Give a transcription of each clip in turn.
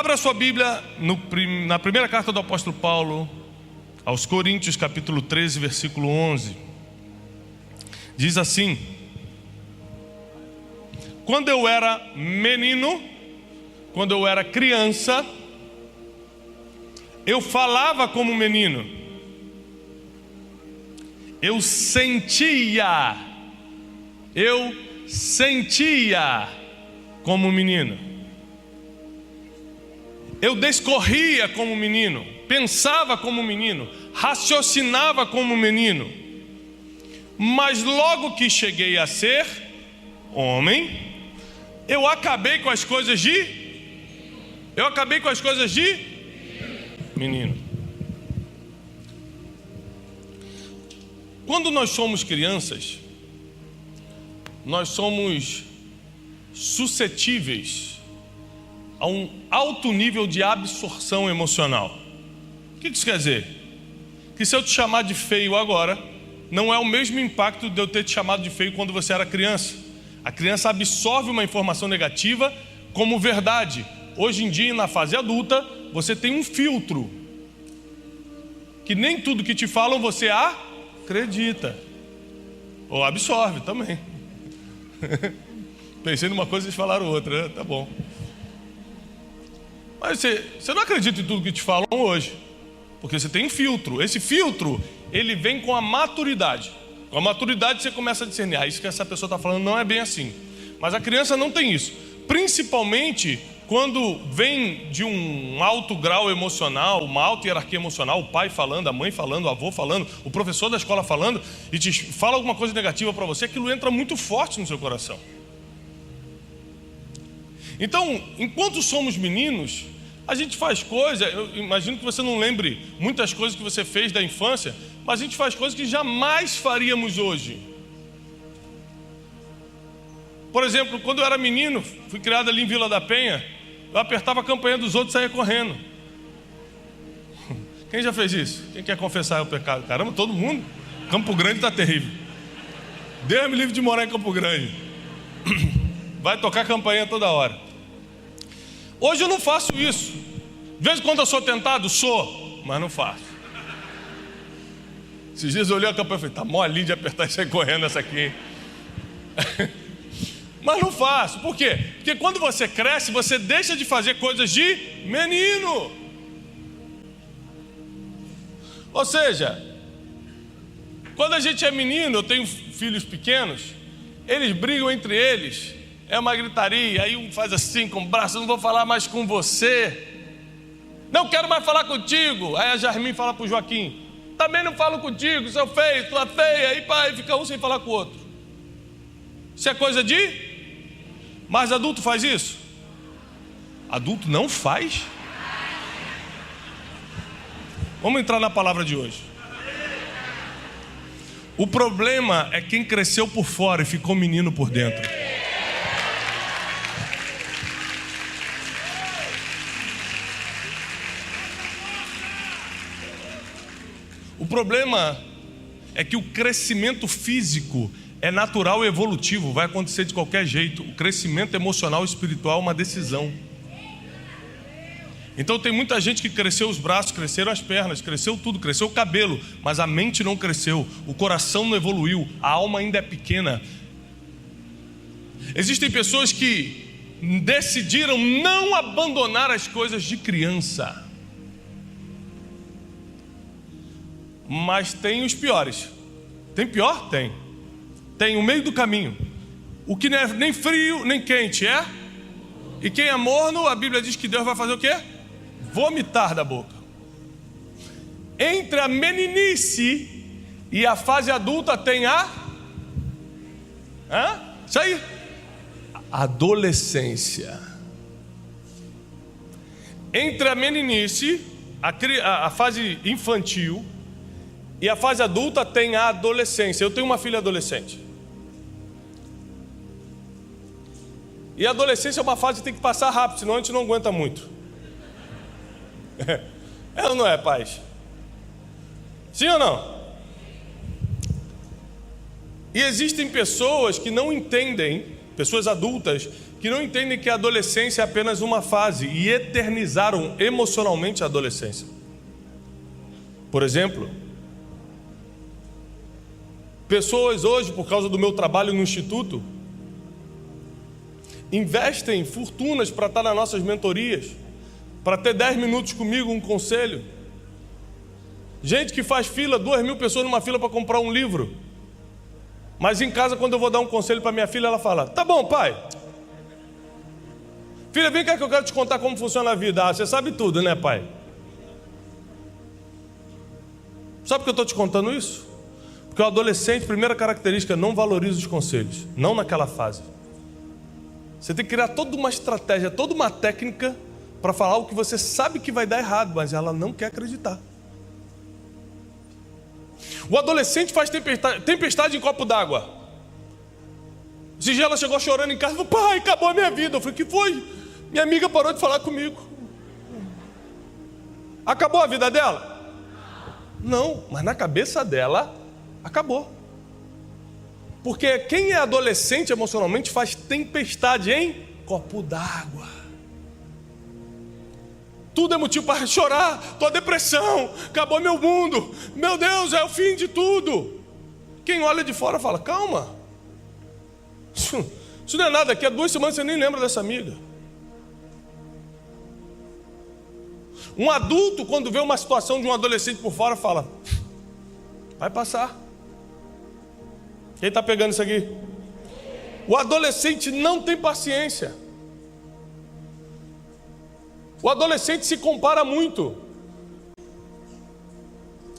Abra sua Bíblia na primeira carta do apóstolo Paulo aos Coríntios, capítulo 13, versículo 11. Diz assim: quando eu era menino, quando eu era criança, eu falava como menino, eu sentia como menino, eu discorria como menino, pensava como menino, raciocinava como menino. Mas logo que cheguei a ser homem, eu acabei com as coisas de menino. Quando nós somos crianças, nós somos suscetíveis a um alto nível de absorção emocional. O que isso quer dizer? Que se eu te chamar de feio agora, não é o mesmo impacto de eu ter te chamado de feio quando você era criança. A criança absorve uma informação negativa como verdade. Hoje em dia, na fase adulta, você tem um filtro, que nem tudo que te falam você acredita, ou absorve também. Pensei numa coisa e eles falaram outra, tá bom. Mas você não acredita em tudo que te falam hoje, porque você tem um filtro. Esse filtro, ele vem com a maturidade. Com a maturidade você começa a discernir, isso que essa pessoa está falando não é bem assim. Mas a criança não tem isso. Principalmente quando vem de um alto grau emocional, uma alta hierarquia emocional, o pai falando, a mãe falando, o avô falando, o professor da escola falando, e te fala alguma coisa negativa para você, aquilo entra muito forte no seu coração. Então, enquanto somos meninos, a gente faz coisas, eu imagino que você não lembre muitas coisas que você fez da infância, mas a gente faz coisas que jamais faríamos hoje. Por exemplo, quando eu era menino, fui criado ali em Vila da Penha, eu apertava a campainha dos outros e saía correndo. Quem já fez isso? Quem quer confessar o pecado? Caramba, todo mundo. Campo Grande está terrível. Deus me livre de morar em Campo Grande. Vai tocar a campainha toda hora. Hoje eu não faço isso. De vez em quando eu sou tentado, mas não faço. Esses dias eu olhei a campanha e falei, tá molinho de apertar e sair correndo essa aqui. Mas não faço. Por quê? Porque quando você cresce, você deixa de fazer coisas de menino. Ou seja, quando a gente é menino, eu tenho filhos pequenos, eles brigam entre eles, é uma gritaria, aí um faz assim com o braço, não vou falar mais com você, não quero mais falar contigo. Aí a Jarmin fala para o Joaquim, também não falo contigo, seu feio, tua feia. Aí pai, fica um sem falar com o outro. Isso é coisa de... Mas adulto faz isso? Adulto não faz? Vamos entrar na palavra de hoje. O problema é quem cresceu por fora e ficou menino por dentro. O problema é que o crescimento físico é natural e evolutivo, vai acontecer de qualquer jeito. O crescimento emocional e espiritual é uma decisão. Então tem muita gente que cresceu os braços, cresceram as pernas, cresceu tudo, cresceu o cabelo, mas a mente não cresceu, o coração não evoluiu, a alma ainda é pequena. Existem pessoas que decidiram não abandonar as coisas de criança. Mas tem os piores. Tem pior? Tem. Tem o meio do caminho. O que não é nem frio nem quente é. E quem é morno, a Bíblia diz que Deus vai fazer o quê? Vomitar da boca. Entre a meninice e a fase adulta tem isso aí. Adolescência. Entre a meninice, a fase infantil, e a fase adulta tem a adolescência. Eu tenho uma filha adolescente. E a adolescência é uma fase que tem que passar rápido, senão a gente não aguenta muito. É ou não é, pais? Sim ou não? E existem pessoas que não entendem, pessoas adultas, que não entendem que a adolescência é apenas uma fase e eternizaram emocionalmente a adolescência. Por exemplo, pessoas hoje, por causa do meu trabalho no instituto, investem fortunas para estar nas nossas mentorias, para ter 10 minutos comigo, um conselho. Gente que faz fila, 2.000 pessoas numa fila para comprar um livro. Mas em casa, quando eu vou dar um conselho para minha filha, ela fala: tá bom, pai. Filha, vem cá que eu quero te contar como funciona a vida. Ah, você sabe tudo, né, pai? Sabe por que eu estou te contando isso? Porque o adolescente, primeira característica, não valoriza os conselhos. Não naquela fase. Você tem que criar toda uma estratégia, toda uma técnica para falar o que você sabe que vai dar errado, mas ela não quer acreditar. O adolescente faz tempestade em copo d'água. Esse dia ela chegou chorando em casa e falou: pai, acabou a minha vida. Eu falei: que foi? Minha amiga parou de falar comigo. Acabou a vida dela? Não, mas na cabeça dela, acabou. Porque quem é adolescente emocionalmente faz tempestade em copo d'água. Tudo é motivo para chorar. Estou depressão, acabou meu mundo, meu Deus, é o fim de tudo. Quem olha de fora fala: calma, isso não é nada, daqui a 2 semanas você nem lembra dessa amiga. Um adulto, quando vê uma situação de um adolescente por fora, fala: vai passar. Quem está pegando isso aqui? O adolescente não tem paciência. O adolescente se compara muito.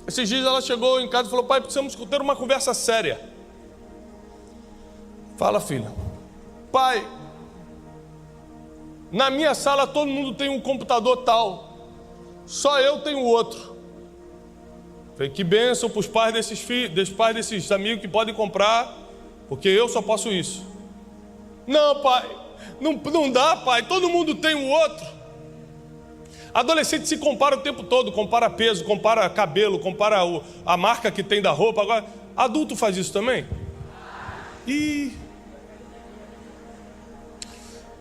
Esses dias ela chegou em casa e falou: pai, precisamos ter uma conversa séria. Fala, filha. Pai, na minha sala todo mundo tem um computador tal, só eu tenho outro. Falei: que bênção para os pais desses amigos que podem comprar, porque eu só posso isso. Não, pai, não dá, pai, todo mundo tem um outro. Adolescente se compara o tempo todo, compara peso, compara cabelo, compara a marca que tem da roupa. Agora, adulto faz isso também? E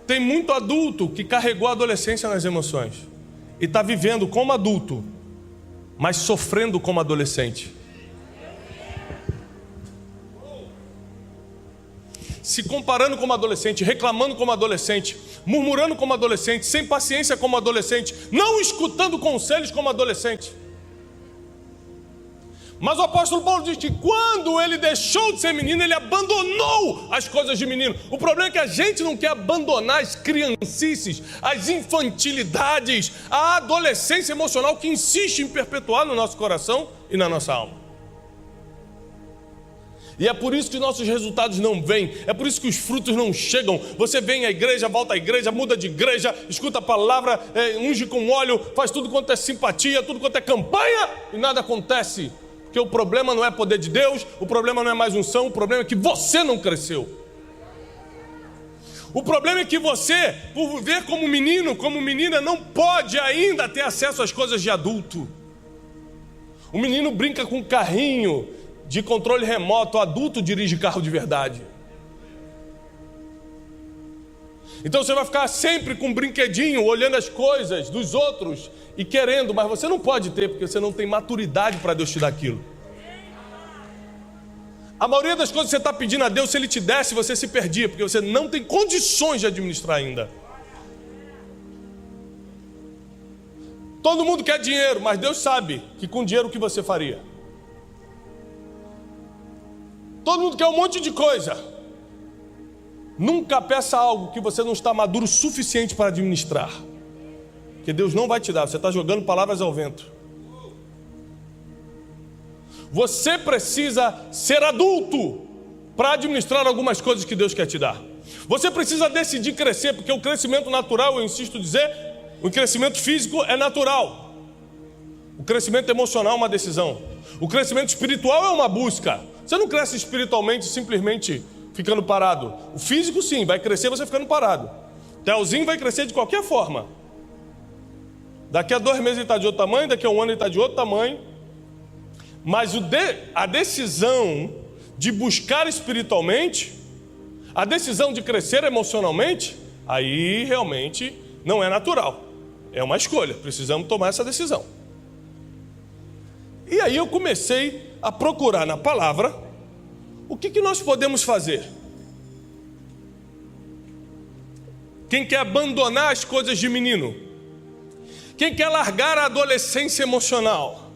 tem muito adulto que carregou a adolescência nas emoções e está vivendo como adulto, mas sofrendo como adolescente. Se comparando como adolescente, reclamando como adolescente, murmurando como adolescente, sem paciência como adolescente, não escutando conselhos como adolescente. Mas o apóstolo Paulo diz que quando ele deixou de ser menino, ele abandonou as coisas de menino. O problema é que a gente não quer abandonar as criancices, as infantilidades, a adolescência emocional que insiste em perpetuar no nosso coração e na nossa alma. E é por isso que nossos resultados não vêm, é por isso que os frutos não chegam. Você vem à igreja, volta à igreja, muda de igreja, escuta a palavra, unge com óleo, faz tudo quanto é simpatia, tudo quanto é campanha, e nada acontece. Porque o problema não é poder de Deus, o problema não é mais unção, o problema é que você não cresceu. O problema é que você, por viver como menino, como menina, não pode ainda ter acesso às coisas de adulto. O menino brinca com carrinho de controle remoto, o adulto dirige carro de verdade. Então você vai ficar sempre com um brinquedinho, olhando as coisas dos outros e querendo, mas você não pode ter, porque você não tem maturidade para Deus te dar aquilo. A maioria das coisas que você está pedindo a Deus, se Ele te desse, você se perdia, porque você não tem condições de administrar ainda. Todo mundo quer dinheiro, mas Deus sabe que com dinheiro o que você faria. Todo mundo quer um monte de coisa. Nunca peça algo que você não está maduro o suficiente para administrar, porque Deus não vai te dar. Você está jogando palavras ao vento. Você precisa ser adulto para administrar algumas coisas que Deus quer te dar. Você precisa decidir crescer, porque o crescimento natural, eu insisto em dizer, o crescimento físico é natural. O crescimento emocional é uma decisão. O crescimento espiritual é uma busca. Você não cresce espiritualmente simplesmente ficando parado. O físico sim, vai crescer você ficando parado. Telzinho vai crescer de qualquer forma. Daqui a 2 meses ele está de outro tamanho, daqui a 1 ano ele está de outro tamanho. Mas a decisão de buscar espiritualmente, a decisão de crescer emocionalmente, aí realmente não é natural. É uma escolha, precisamos tomar essa decisão. E aí eu comecei a procurar na palavra o que nós podemos fazer. Quem quer abandonar as coisas de menino? Quem quer largar a adolescência emocional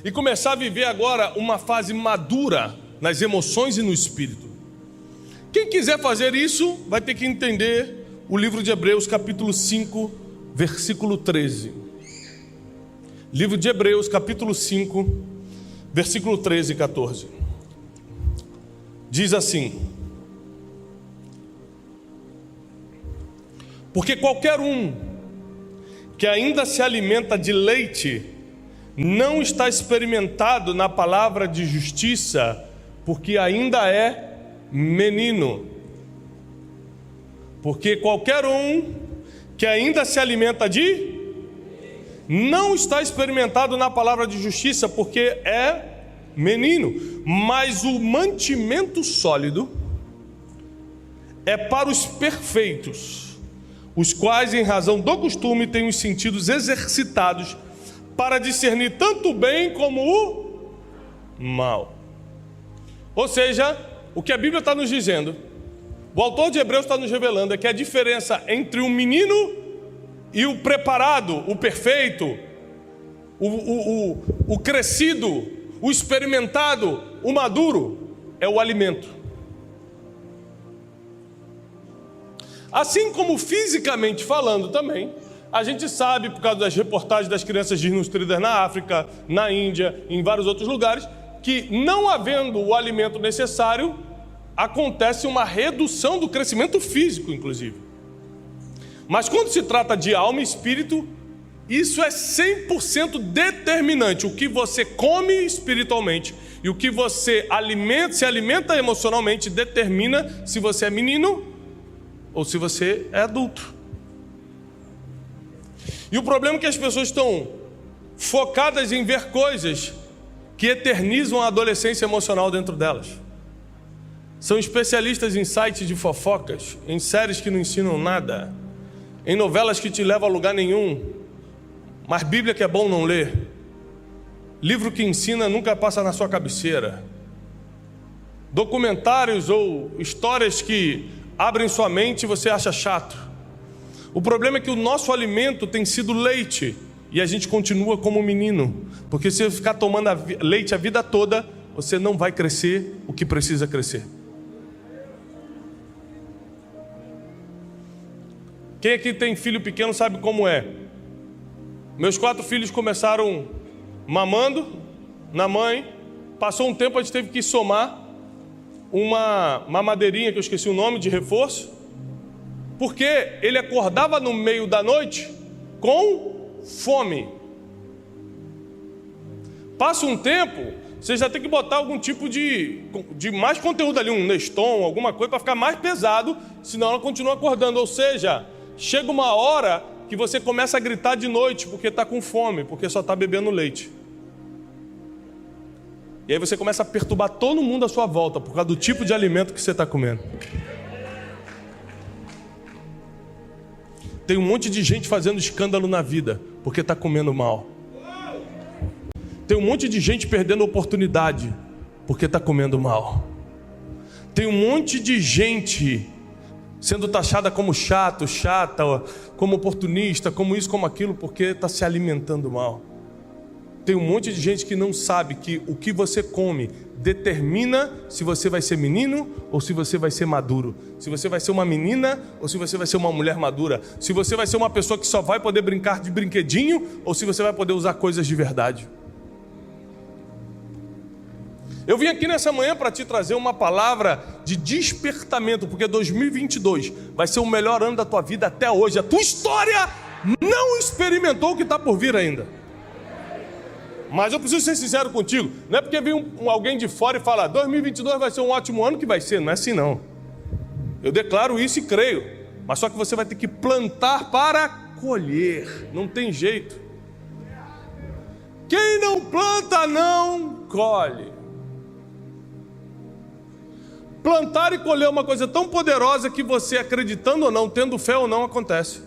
e começar a viver agora uma fase madura nas emoções e no espírito? Quem quiser fazer isso vai ter que entender o livro de Hebreus capítulo 5, versículo 13. Livro de Hebreus capítulo 5, versículo 13 e 14. Diz assim: porque qualquer um que ainda se alimenta de leite não está experimentado na palavra de justiça, porque ainda é menino. Porque qualquer um que ainda se alimenta de não está experimentado na palavra de justiça, porque é menino. Mas o mantimento sólido é para os perfeitos, os quais, em razão do costume, têm os sentidos exercitados para discernir tanto o bem como o mal. Ou seja, o que a Bíblia está nos dizendo, o autor de Hebreus está nos revelando, é que a diferença entre o menino e o preparado, o perfeito, o crescido, o experimentado, o maduro, é o alimento. Assim como fisicamente falando também, a gente sabe, por causa das reportagens das crianças desnutridas na África, na Índia, em vários outros lugares, que não havendo o alimento necessário, acontece uma redução do crescimento físico, inclusive. Mas quando se trata de alma e espírito, isso é 100% determinante. O que você come espiritualmente e o que você se alimenta emocionalmente determina se você é menino ou se você é adulto. E o problema é que as pessoas estão focadas em ver coisas que eternizam a adolescência emocional dentro delas. São especialistas em sites de fofocas, em séries que não ensinam nada, em novelas que te levam a lugar nenhum, mas Bíblia que é bom não ler, livro que ensina nunca passa na sua cabeceira, documentários ou histórias que abrem sua mente e você acha chato. O problema é que o nosso alimento tem sido leite e a gente continua como menino, porque se você ficar tomando leite a vida toda, você não vai crescer o que precisa crescer. Quem aqui tem filho pequeno sabe como é. Meus 4 filhos começaram mamando na mãe, passou um tempo, a gente teve que somar uma mamadeirinha, que eu esqueci o nome, de reforço, porque ele acordava no meio da noite com fome. Passa um tempo, você já tem que botar algum tipo de mais conteúdo ali, um Neston, alguma coisa para ficar mais pesado, senão ela continua acordando. Ou seja, chega uma hora que você começa a gritar de noite porque está com fome, porque só está bebendo leite. E aí você começa a perturbar todo mundo à sua volta por causa do tipo de alimento que você está comendo. Tem um monte de gente fazendo escândalo na vida porque está comendo mal. Tem um monte de gente perdendo oportunidade porque está comendo mal. Tem um monte de gente sendo taxada como chata, como oportunista, como isso, como aquilo, porque está se alimentando mal. Tem um monte de gente que não sabe que o que você come determina se você vai ser menino ou se você vai ser maduro. Se você vai ser uma menina ou se você vai ser uma mulher madura. Se você vai ser uma pessoa que só vai poder brincar de brinquedinho ou se você vai poder usar coisas de verdade. Eu vim aqui nessa manhã para te trazer uma palavra de despertamento, porque 2022 vai ser o melhor ano da tua vida até hoje. A tua história não experimentou o que está por vir ainda. Mas eu preciso ser sincero contigo. Não é porque vem alguém de fora e fala 2022 vai ser um ótimo ano que vai ser. Não é assim não. Eu declaro isso e creio. Mas só que você vai ter que plantar para colher. Não tem jeito. Quem não planta não colhe. Plantar e colher é uma coisa tão poderosa que você, acreditando ou não, tendo fé ou não, acontece.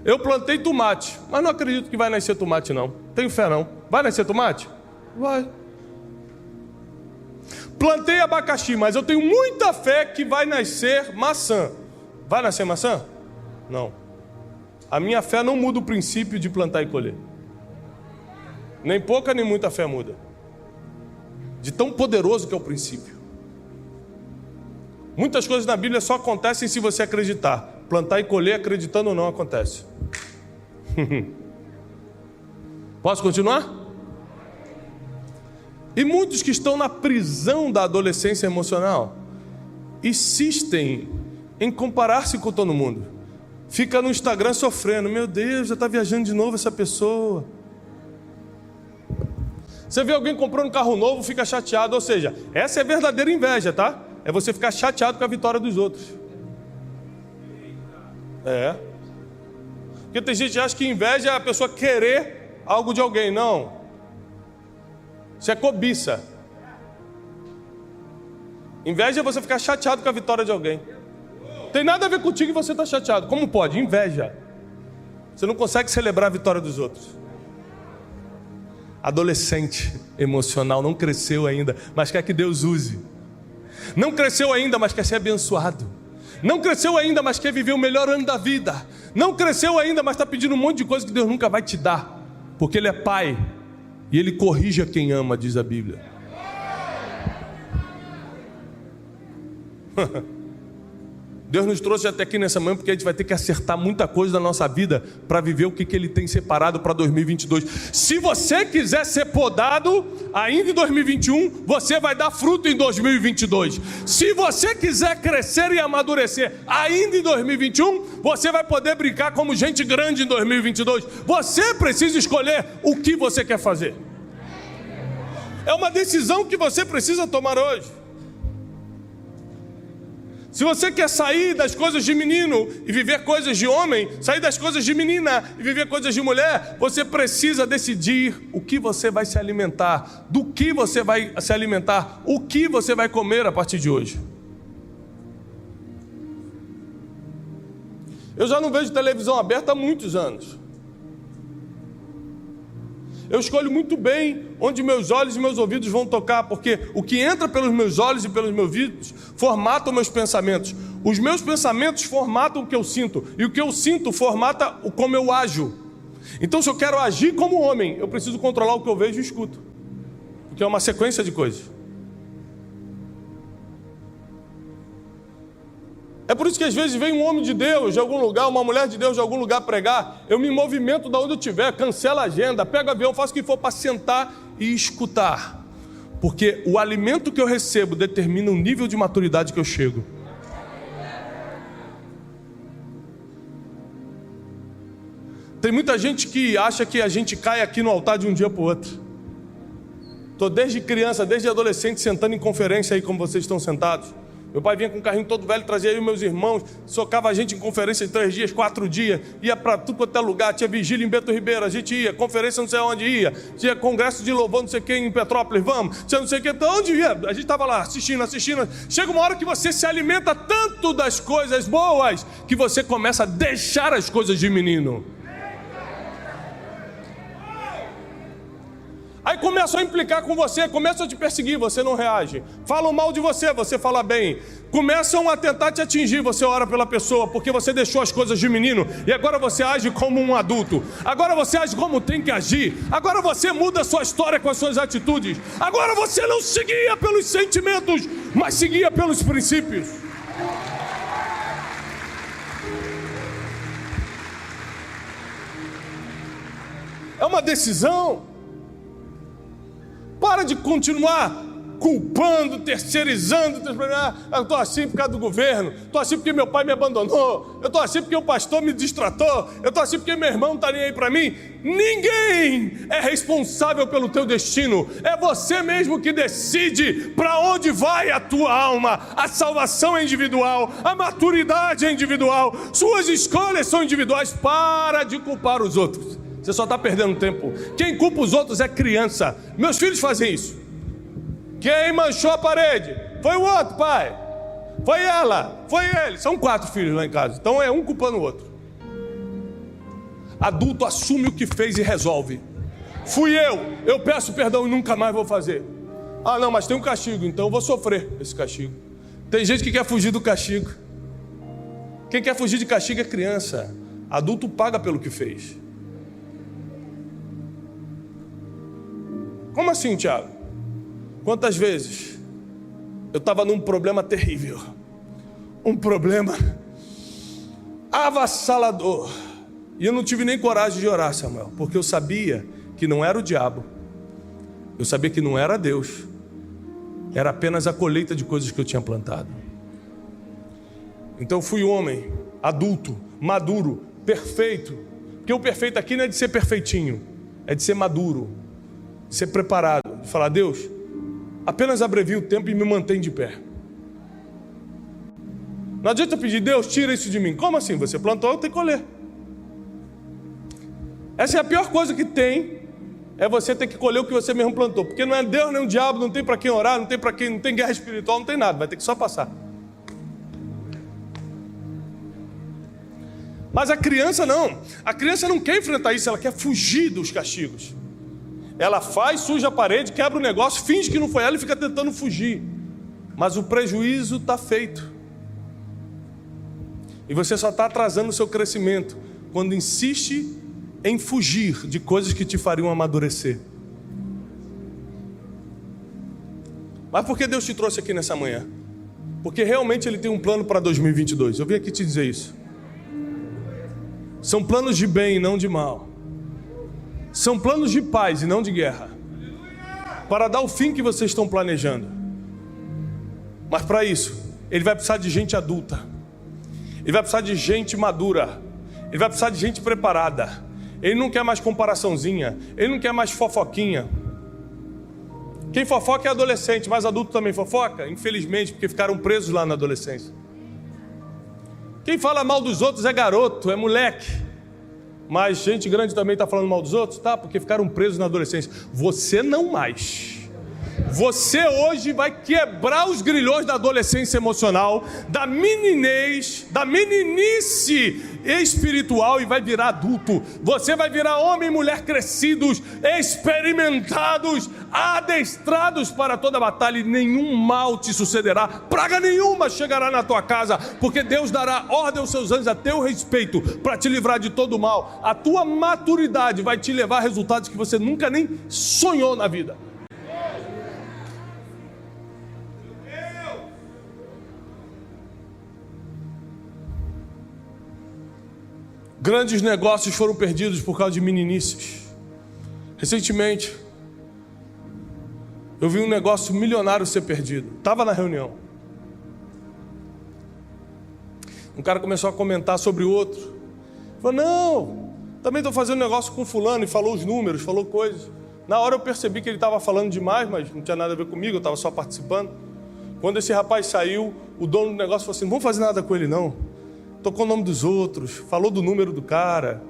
Eu plantei tomate, mas não acredito que vai nascer tomate não. Tenho fé não. Vai nascer tomate? Vai. Plantei abacaxi, mas eu tenho muita fé que vai nascer maçã. Vai nascer maçã? Não. A minha fé não muda o princípio de plantar e colher. Nem pouca nem muita fé muda. De tão poderoso que é o princípio. Muitas coisas na Bíblia só acontecem se você acreditar. Plantar e colher, acreditando ou não, acontece. Posso continuar? E muitos que estão na prisão da adolescência emocional insistem em comparar-se com todo mundo. Fica no Instagram sofrendo. Meu Deus, já está viajando de novo essa pessoa. Você vê alguém comprando um carro novo, fica chateado. Ou seja, essa é verdadeira inveja, tá? É você ficar chateado com a vitória dos outros. É. Porque tem gente que acha que inveja é a pessoa querer algo de alguém. Não. Isso é cobiça. Inveja é você ficar chateado com a vitória de alguém. Tem nada a ver contigo e você está chateado. Como pode? Inveja. Você não consegue celebrar a vitória dos outros. Adolescente emocional, não cresceu ainda, mas quer que Deus use. Não cresceu ainda, mas quer ser abençoado. Não cresceu ainda, mas quer viver o melhor ano da vida. Não cresceu ainda, mas está pedindo um monte de coisa que Deus nunca vai te dar. Porque Ele é Pai. E Ele corrige a quem ama, diz a Bíblia. Deus nos trouxe até aqui nessa manhã porque a gente vai ter que acertar muita coisa da nossa vida para viver o que Ele tem separado para 2022. Se você quiser ser podado ainda em 2021, você vai dar fruto em 2022. Se você quiser crescer e amadurecer ainda em 2021, você vai poder brincar como gente grande em 2022. Você precisa escolher o que você quer fazer. É uma decisão que você precisa tomar hoje. Se você quer sair das coisas de menino e viver coisas de homem, sair das coisas de menina e viver coisas de mulher, você precisa decidir o que você vai se alimentar, do que você vai se alimentar, o que você vai comer a partir de hoje. Eu já não vejo televisão aberta há muitos anos. Eu escolho muito bem onde meus olhos e meus ouvidos vão tocar, porque o que entra pelos meus olhos e pelos meus ouvidos formata os meus pensamentos. Os meus pensamentos formatam o que eu sinto, e o que eu sinto formata o como eu ajo. Então, se eu quero agir como homem, eu preciso controlar o que eu vejo e escuto, porque é uma sequência de coisas. É por isso que às vezes vem um homem de Deus de algum lugar, uma mulher de Deus de algum lugar pregar, eu me movimento da onde eu estiver, cancelo a agenda, pego o avião, faço o que for para sentar e escutar. Porque o alimento que eu recebo determina o nível de maturidade que eu chego. Tem muita gente que acha que a gente cai aqui no altar de um dia para o outro. Estou desde criança, desde adolescente, sentando em conferência aí como vocês estão sentados. Meu pai vinha com um carrinho todo velho, trazia eu e meus irmãos, socava a gente em conferência de 3 dias, 4 dias, ia para tudo quanto é lugar, tinha vigília em Bento Ribeiro, a gente ia, conferência não sei onde ia, tinha congresso de louvor não sei quem em Petrópolis, vamos, tinha não sei o que, onde ia, a gente estava lá assistindo, chega uma hora que você se alimenta tanto das coisas boas, que você começa a deixar as coisas de menino. Aí começam a implicar com você, começam a te perseguir, você não reage. Falam mal de você, você fala bem. Começam a tentar te atingir, você ora pela pessoa, porque você deixou as coisas de menino e agora você age como um adulto. Agora você age como tem que agir. Agora você muda a sua história com as suas atitudes. Agora você não seguia pelos sentimentos, mas seguia pelos princípios. É uma decisão. Para de continuar culpando, terceirizando. Eu estou assim por causa do governo. Estou assim porque meu pai me abandonou. Eu estou assim porque o pastor me distratou. Eu estou assim porque meu irmão não está nem aí para mim. Ninguém é responsável pelo teu destino. É você mesmo que decide para onde vai a tua alma. A salvação é individual. A maturidade é individual. Suas escolhas são individuais. Para de culpar os outros. Você só está perdendo tempo. Quem culpa os outros é criança. Meus filhos fazem isso. Quem manchou a parede? Foi o outro, pai. Foi ela, foi ele. São 4 filhos lá em casa, então é um culpando o outro. Adulto assume o que fez e resolve. Fui eu peço perdão e nunca mais vou fazer. Ah não, mas tem um castigo, então eu vou sofrer esse castigo. Tem gente que quer fugir do castigo. Quem quer fugir de castigo é criança. Adulto paga pelo que fez. Como assim, Tiago? Quantas vezes eu estava num problema terrível, um problema avassalador, e eu não tive nem coragem de orar, Samuel, porque eu sabia que não era o diabo, eu sabia que não era Deus, era apenas a colheita de coisas que eu tinha plantado. Então eu fui homem, adulto, maduro, perfeito, porque o perfeito aqui não é de ser perfeitinho, é de ser maduro, de ser preparado, de falar: Deus, apenas abrevia o tempo e me mantém de pé. Não adianta pedir: Deus, tira isso de mim. Como assim? Você plantou, tem que colher. Essa é a pior coisa que tem, é você ter que colher o que você mesmo plantou, porque não é Deus nem o diabo, não tem para quem orar, não tem para quem, não tem guerra espiritual, não tem nada, vai ter que só passar. Mas a criança não quer enfrentar isso, ela quer fugir dos castigos. Ela faz, suja a parede, quebra o negócio, finge que não foi ela e fica tentando fugir. Mas o prejuízo está feito. E você só está atrasando o seu crescimento quando insiste em fugir de coisas que te fariam amadurecer. Mas por que Deus te trouxe aqui nessa manhã? Porque realmente Ele tem um plano para 2022. Eu vim aqui te dizer isso. São planos de bem e não de mal. São planos de paz e não de guerra, para dar o fim que vocês estão planejando. Mas para isso, Ele vai precisar de gente adulta, Ele vai precisar de gente madura, Ele vai precisar de gente preparada. Ele não quer mais comparaçãozinha, Ele não quer mais fofoquinha. Quem fofoca é adolescente, mas adulto também fofoca, infelizmente, porque ficaram presos lá na adolescência. Quem fala mal dos outros é garoto, é moleque. Mas gente grande também está falando mal dos outros? Tá, porque ficaram presos na adolescência. Você não mais. Você hoje vai quebrar os grilhões da adolescência emocional, da meninez, da meninice espiritual e vai virar adulto. Você vai virar homem e mulher crescidos, experimentados, adestrados para toda batalha, e nenhum mal te sucederá, praga nenhuma chegará na tua casa, porque Deus dará ordem aos seus anjos a teu respeito para te livrar de todo o mal. A tua maturidade vai te levar a resultados que você nunca nem sonhou na vida. Grandes negócios foram perdidos por causa de meninices. Recentemente, eu vi um negócio milionário ser perdido. Estava na reunião. Um cara começou a comentar sobre o outro. Falou: não, também estou fazendo negócio com fulano. E falou os números, falou coisas. Na hora eu percebi que ele estava falando demais, mas não tinha nada a ver comigo, eu estava só participando. Quando esse rapaz saiu, o dono do negócio falou assim: não vamos fazer nada com ele não. Tocou o nome dos outros, falou do número do cara.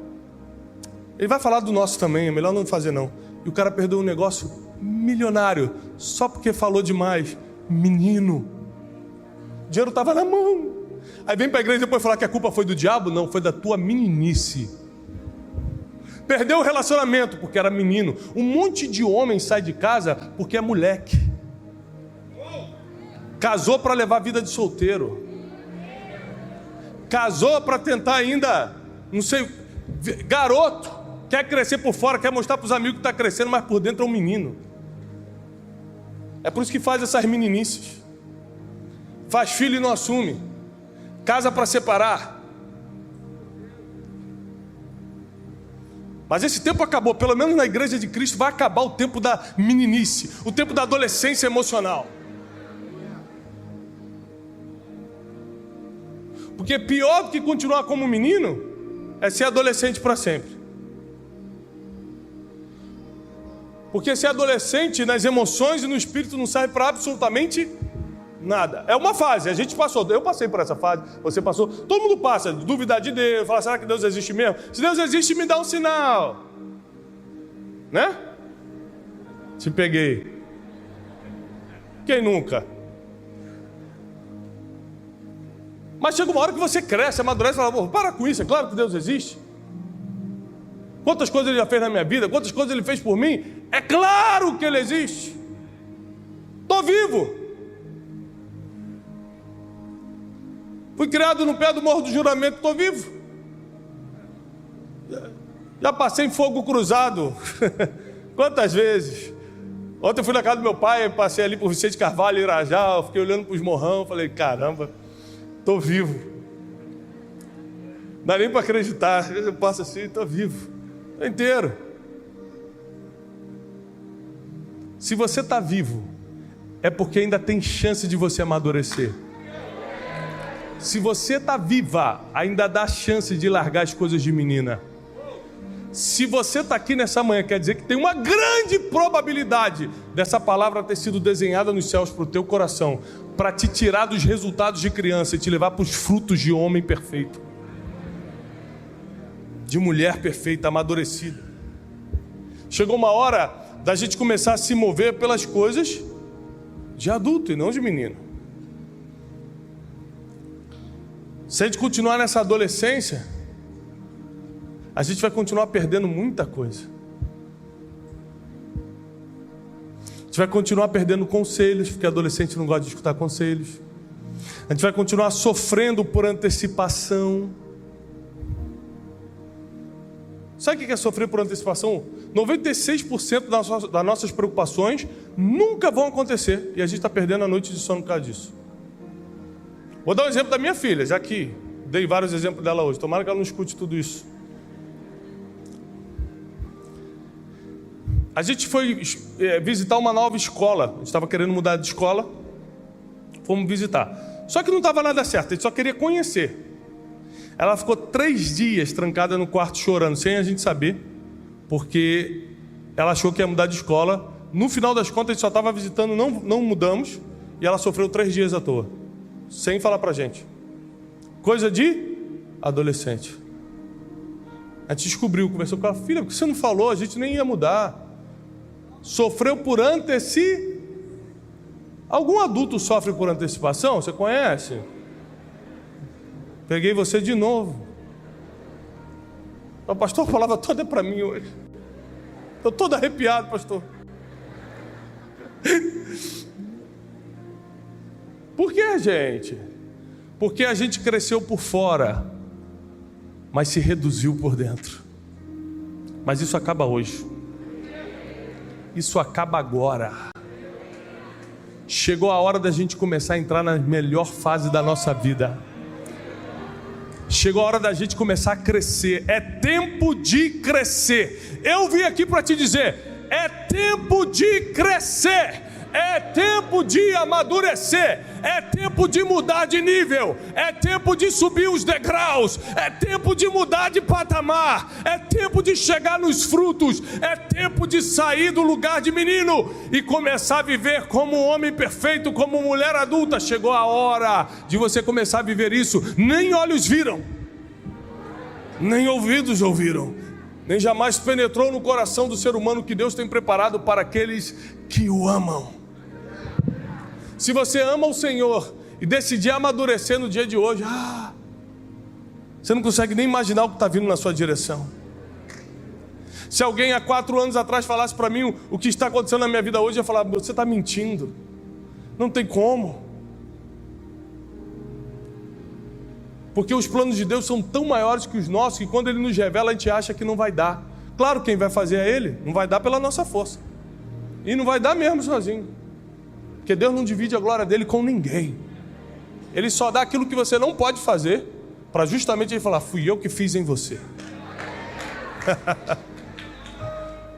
Ele vai falar do nosso também, é melhor não fazer não. E o cara perdeu um negócio milionário, só porque falou demais. Menino, o dinheiro estava na mão. Aí vem para a igreja e depois falar que a culpa foi do diabo? Não, foi da tua meninice. Perdeu o relacionamento porque era menino. Um monte de homem sai de casa porque é moleque. Casou para levar a vida de solteiro. Casou para tentar ainda, não sei, garoto, quer crescer por fora, quer mostrar para os amigos que está crescendo, mas por dentro é um menino. É por isso que faz essas meninices. Faz filho e não assume. Casa para separar. Mas esse tempo acabou, pelo menos na igreja de Cristo vai acabar o tempo da meninice, o tempo da adolescência emocional. Porque pior do que continuar como menino é ser adolescente para sempre. Porque ser adolescente nas emoções e no espírito não serve para absolutamente nada. É uma fase, a gente passou, eu passei por essa fase, você passou, todo mundo passa, duvidar de Deus, falar: será que Deus existe mesmo? Se Deus existe, me dá um sinal. Né? Te peguei. Quem nunca? Mas chega uma hora que você cresce, amadurece e fala, para com isso, é claro que Deus existe. Quantas coisas Ele já fez na minha vida, quantas coisas Ele fez por mim, é claro que Ele existe. Estou vivo. Fui criado no pé do Morro do Juramento, estou vivo. Já passei em fogo cruzado. Quantas vezes? Ontem eu fui na casa do meu pai, passei ali por Vicente Carvalho, Irajá, fiquei olhando para os morrão, falei, caramba, estou vivo. Não dá nem para acreditar, às vezes eu passo assim, estou vivo, estou inteiro. Se você está vivo, é porque ainda tem chance de você amadurecer. Se você está viva, ainda dá chance de largar as coisas de menina. Se você está aqui nessa manhã, quer dizer que tem uma grande probabilidade dessa palavra ter sido desenhada nos céus para o teu coração, para te tirar dos resultados de criança e te levar para os frutos de homem perfeito, de mulher perfeita, amadurecida. Chegou uma hora da gente começar a se mover pelas coisas de adulto e não de menino. Se a gente continuar nessa adolescência, a gente vai continuar perdendo muita coisa. A gente vai continuar perdendo conselhos, porque adolescente não gosta de escutar conselhos. A gente vai continuar sofrendo por antecipação. Sabe o que é sofrer por antecipação? 96% das nossas preocupações nunca vão acontecer. E a gente está perdendo a noite de sono por causa disso. Vou dar um exemplo da minha filha, já que dei vários exemplos dela hoje. Tomara que ela não escute tudo isso. A gente foi visitar uma nova escola. A gente estava querendo mudar de escola. Fomos visitar. Só que não estava nada certo, a gente só queria conhecer. Ela ficou 3 dias trancada no quarto chorando, sem a gente saber, porque ela achou que ia mudar de escola. No final das contas, a gente só estava visitando, não mudamos, e ela sofreu 3 dias à toa, sem falar pra gente. Coisa de adolescente. A gente descobriu, conversou com ela, filha, por que você não falou? A gente nem ia mudar. Sofreu por antecipação. Algum adulto sofre por antecipação? Você conhece? Peguei você de novo. O pastor, a palavra toda é para mim hoje. Estou todo arrepiado, pastor. Por que, gente? Porque a gente cresceu por fora, mas se reduziu por dentro. Mas isso acaba hoje. Isso acaba agora. Chegou a hora da gente começar a entrar na melhor fase da nossa vida. Chegou a hora da gente começar a crescer. É tempo de crescer. Eu vim aqui para te dizer, é tempo de crescer. É tempo de amadurecer. É tempo de mudar de nível. É tempo de subir os degraus. É tempo de mudar de patamar. É tempo de chegar nos frutos. É tempo de sair do lugar de menino e começar a viver como um homem perfeito, como mulher adulta. Chegou a hora de você começar a viver isso. Nem olhos viram, nem ouvidos ouviram, nem jamais penetrou no coração do ser humano que Deus tem preparado para aqueles que o amam. Se você ama o Senhor e decidir amadurecer no dia de hoje, você não consegue nem imaginar o que está vindo na sua direção. Se alguém há 4 anos atrás falasse para mim o que está acontecendo na minha vida hoje, eu ia falar, você está mentindo. Não tem como. Porque os planos de Deus são tão maiores que os nossos, que quando Ele nos revela, a gente acha que não vai dar. Claro, quem vai fazer é Ele, não vai dar pela nossa força. E não vai dar mesmo sozinho. Porque Deus não divide a glória dele com ninguém. Ele só dá aquilo que você não pode fazer, para justamente Ele falar, fui eu que fiz em você.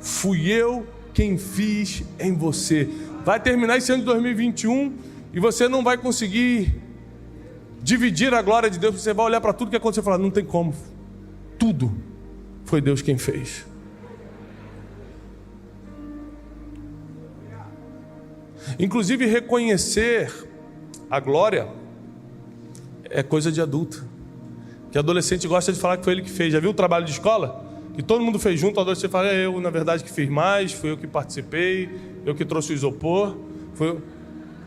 Fui eu quem fiz em você. Vai terminar esse ano de 2021 e você não vai conseguir dividir a glória de Deus. Você vai olhar para tudo que aconteceu e falar, não tem como. Tudo foi Deus quem fez. Inclusive reconhecer a glória é coisa de adulto. Que adolescente gosta de falar que foi ele que fez. Já viu o trabalho de escola? Que todo mundo fez junto, o adolescente fala, eu na verdade que fiz mais, fui eu que participei, eu que trouxe o isopor.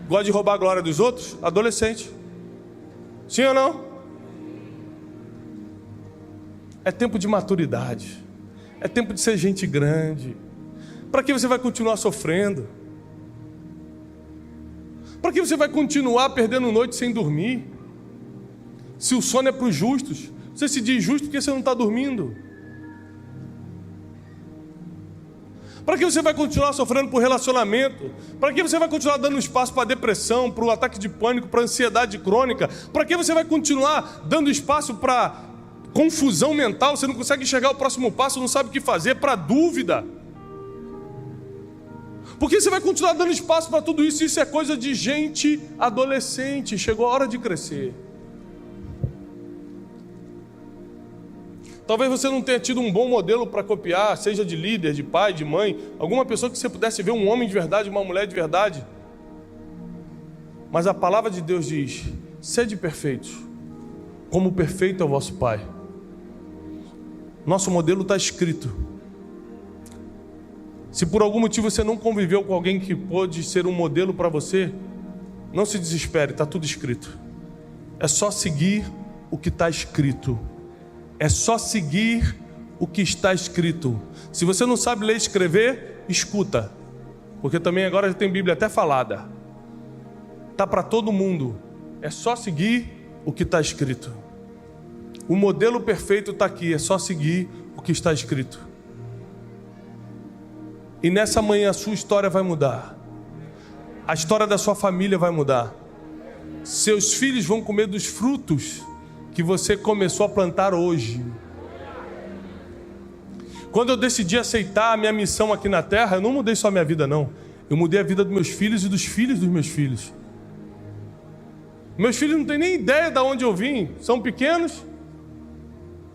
Gosta de roubar a glória dos outros? Adolescente. Sim ou não? É tempo de maturidade. É tempo de ser gente grande. Para que você vai continuar sofrendo? Para que você vai continuar perdendo noite sem dormir? Se o sono é para os justos, você se diz justo porque você não está dormindo. Para que você vai continuar sofrendo por relacionamento? Para que você vai continuar dando espaço para a depressão, para o ataque de pânico, para a ansiedade crônica? Para que você vai continuar dando espaço para confusão mental? Você não consegue enxergar o próximo passo, não sabe o que fazer, para dúvida. Por que você vai continuar dando espaço para tudo isso? Isso é coisa de gente adolescente. Chegou a hora de crescer. Talvez você não tenha tido um bom modelo para copiar, seja de líder, de pai, de mãe, alguma pessoa que você pudesse ver, um homem de verdade, uma mulher de verdade. Mas a palavra de Deus diz: sede perfeitos, como perfeito é o vosso Pai. Nosso modelo está escrito. Se por algum motivo você não conviveu com alguém que pôde ser um modelo para você, não se desespere, está tudo escrito. É só seguir o que está escrito. É só seguir o que está escrito. Se você não sabe ler e escrever, escuta. Porque também agora já tem Bíblia até falada. Está para todo mundo. É só seguir o que está escrito. O modelo perfeito está aqui. É só seguir o que está escrito. E nessa manhã a sua história vai mudar. A história da sua família vai mudar. Seus filhos vão comer dos frutos que você começou a plantar hoje. Quando eu decidi aceitar a minha missão aqui na terra, eu não mudei só a minha vida não. Eu mudei a vida dos meus filhos e dos filhos dos meus filhos. Meus filhos não têm nem ideia de onde eu vim. São pequenos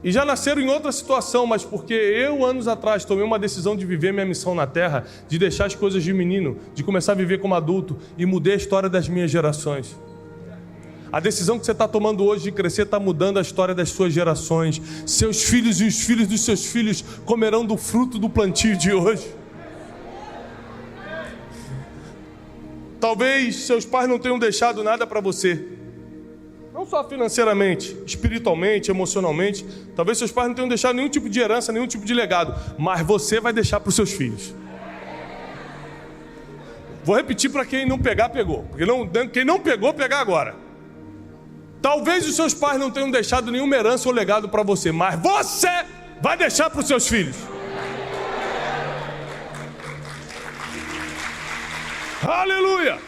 e já nasceram em outra situação, mas porque eu, anos atrás, tomei uma decisão de viver minha missão na terra, de deixar as coisas de menino, de começar a viver como adulto, e mudei a história das minhas gerações. A decisão que você está tomando hoje de crescer está mudando a história das suas gerações. Seus filhos e os filhos dos seus filhos comerão do fruto do plantio de hoje. Talvez seus pais não tenham deixado nada para você. Não só financeiramente, espiritualmente, emocionalmente. Talvez seus pais não tenham deixado nenhum tipo de herança, nenhum tipo de legado. Mas você vai deixar para os seus filhos. Vou repetir para quem não pegar, pegou. Porque quem não pegou, pegar agora. Talvez os seus pais não tenham deixado nenhuma herança ou legado para você. Mas você vai deixar para os seus filhos. Aleluia!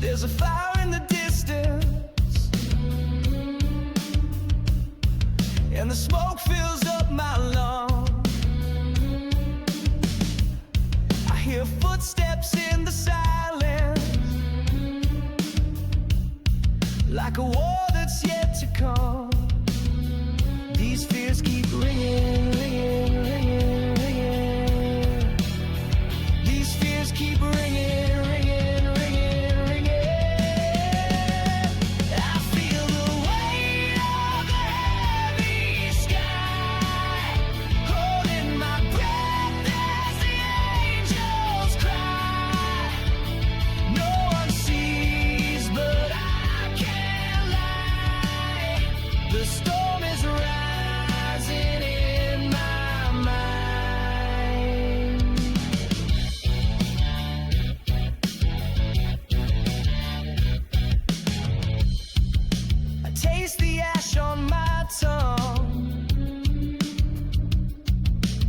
There's a fire in the distance, and the smoke fills up my lungs. I hear footsteps in the silence, like a war that's yet to come. These fears keep ringing, ringing, ringing, ringing. These fears keep ringing.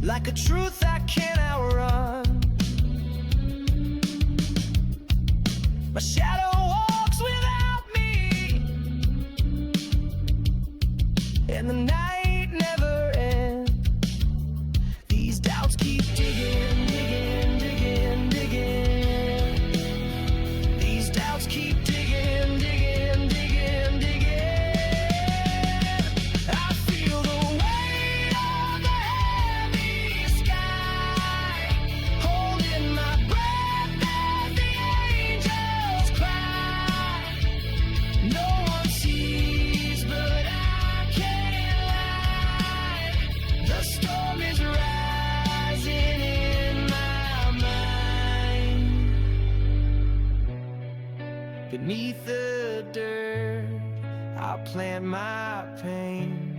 Like a truth I can't outrun. My shadow walks without me, and the night never ends. These doubts keep digging, digging, digging, digging. These doubts keep digging, digging, digging, digging. I feel the weight of the heavy sky, holding my breath as the angels cry. beneath the dirt, I'll plant my pain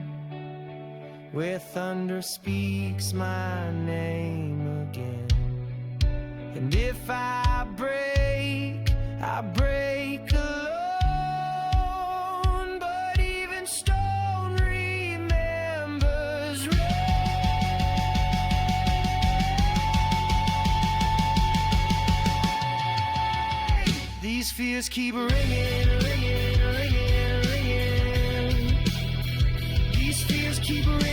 where thunder speaks my name again. And if I break alone, but even stone remembers rain. These fears keep ringing, ringing, ringing, ringing. These fears keep ringing.